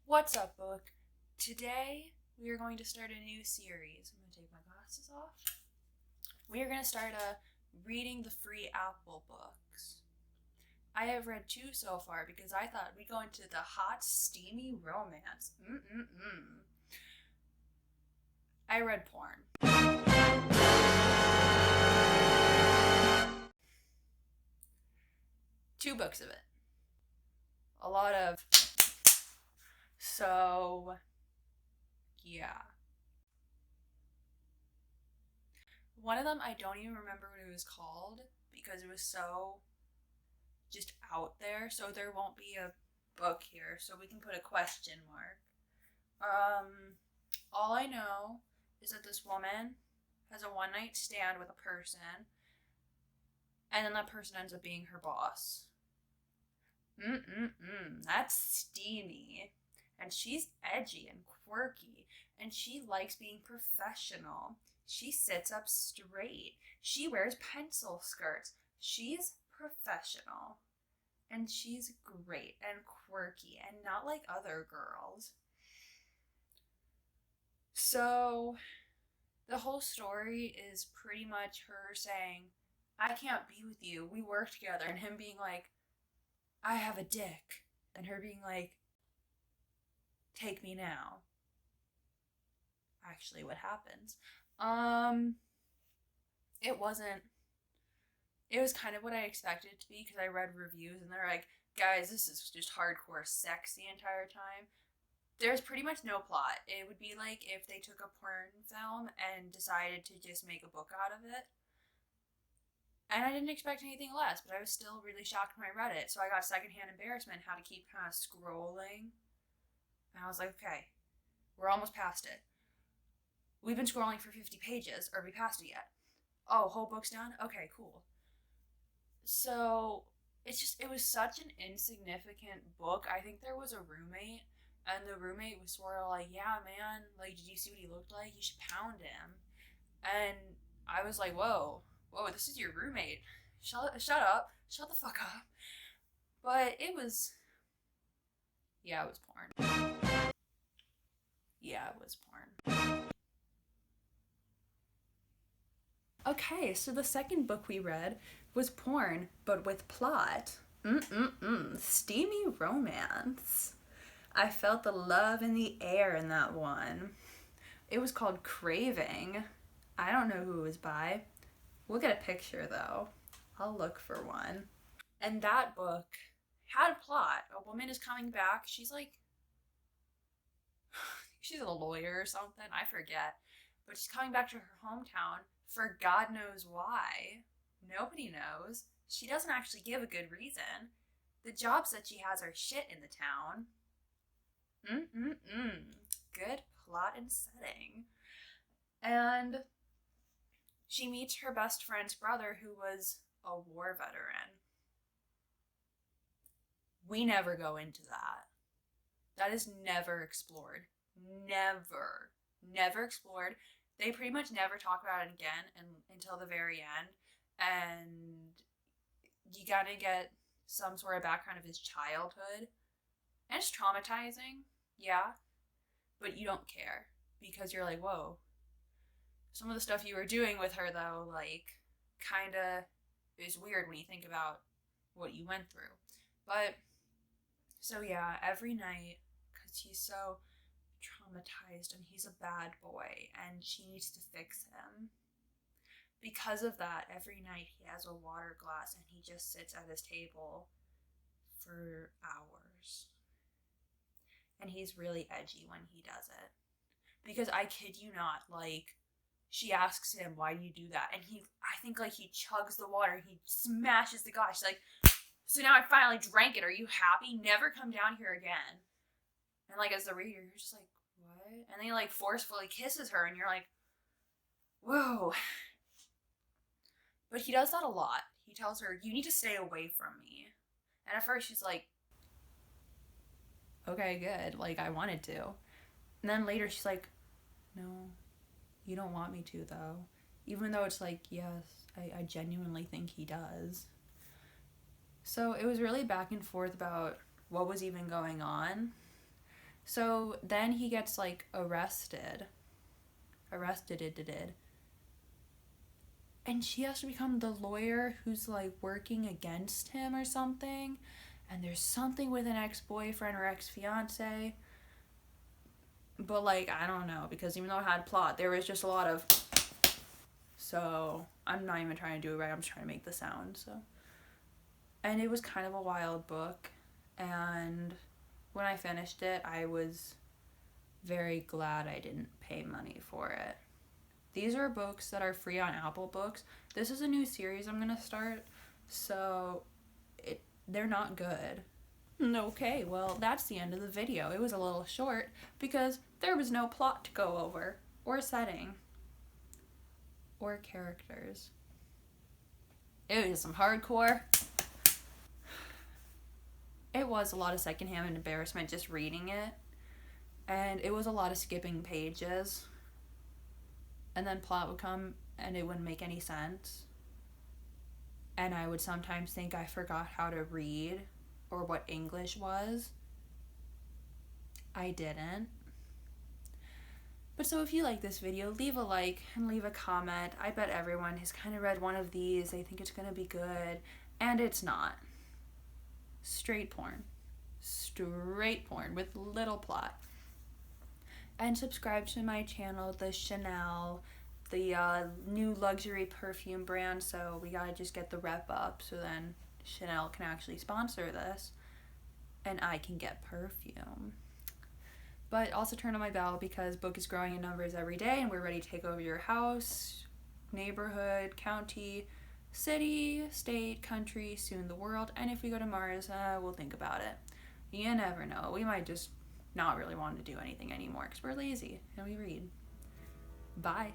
What's up, book? Today we are going to start a new series. I'm going to take my glasses off. We are going to start reading the free Apple books. I have read 2 so far because I thought we'd go into the hot, steamy romance. I read porn. 2 books of it. A lot of... So, yeah. One of them, I don't even remember what it was called because it was so just out there. So there won't be a book here. So we can put a question mark. All I know is that this woman has a one-night stand with a person. And then that person ends up being her boss. That's steamy. And she's edgy and quirky, and she likes being professional. She sits up straight. She wears pencil skirts. She's professional. And she's great and quirky and not like other girls. So, the whole story is pretty much her saying, I can't be with you. We work together. And him being like, I have a dick. And her being like, take me now. Actually, what happens? It was kind of what I expected it to be because I read reviews and they're like, guys, this is just hardcore sex the entire time. There's pretty much no plot. It would be like if they took a porn film and decided to just make a book out of it. And I didn't expect anything less, but I was still really shocked when I read it. So I got secondhand embarrassment how to keep kind of scrolling. And I was like, okay, we're almost past it. We've been scrolling for 50 pages. Are we past it yet? Oh, whole book's done? Okay, cool. So, it was such an insignificant book. I think there was a roommate, and the roommate was sort of like, yeah, man, like, did you see what he looked like? You should pound him. And I was like, whoa, this is your roommate. Shut up. Shut the fuck up. But it was porn. Yeah, it was porn. Okay, so the second book we read was porn, but with plot. Steamy romance. I felt the love in the air in that one. It was called Craving. I don't know who it was by. We'll get a picture though. I'll look for one. And that book had a plot. A woman is coming back. She's a lawyer or something. I forget. But she's coming back to her hometown for God knows why. Nobody knows. She doesn't actually give a good reason. The jobs that she has are shit in the town. Good plot and setting. And she meets her best friend's brother who was a war veteran. We never go into that. That is never explored. Never explored. They pretty much never talk about it again until the very end. And you gotta get some sort of background of his childhood. And it's traumatizing, yeah. But you don't care. Because you're like, whoa. Some of the stuff you were doing with her, though, like, kinda is weird when you think about what you went through. But, so yeah, every night, because he's so traumatized and he's a bad boy and she needs to fix him. Because of that, every night he has a water glass and he just sits at his table for hours. And he's really edgy when he does it. Because I kid you not, like, she asks him, why do you do that? And I think he chugs the water and he smashes the glass. She's like, so now I finally drank it. Are you happy? Never come down here again. And as the reader, you're just like, what? And then he forcefully kisses her and you're like, whoa. But he does that a lot. He tells her, you need to stay away from me. And at first she's like, okay, good. I wanted to. And then later she's like, no, you don't want me to though. Even though it's yes, I genuinely think he does. So it was really back and forth about what was even going on. So then he gets like arrested. And she has to become the lawyer who's like working against him or something. And there's something with an ex-boyfriend or ex-fiance. But like, I don't know, because even though it had plot, there was just a lot of... So I'm not even trying to do it right. I'm just trying to make the sound. So, and it was kind of a wild book. And when I finished it, I was very glad I didn't pay money for it. These are books that are free on Apple Books. This is a new series I'm gonna start, so they're not good. Okay, well, that's the end of the video. It was a little short because there was no plot to go over, or setting, or characters. It was some hardcore. It was a lot of secondhand embarrassment just reading it, and it was a lot of skipping pages. And then plot would come and it wouldn't make any sense. And I would sometimes think I forgot how to read or what English was. I didn't. But so if you like this video, leave a like and leave a comment. I bet everyone has kind of read one of these. They think it's going to be good. And it's not. Straight porn. Straight porn with little plot. And subscribe to my channel, the Chanel, the new luxury perfume brand. So we gotta just get the rep up so then Chanel can actually sponsor this and I can get perfume. But also turn on my bell because book is growing in numbers every day and we're ready to take over your house, neighborhood, county, city, state, country, soon the world. And if we go to Mars, we'll think about it. You never know. We might just not really want to do anything anymore because we're lazy and we read. Bye.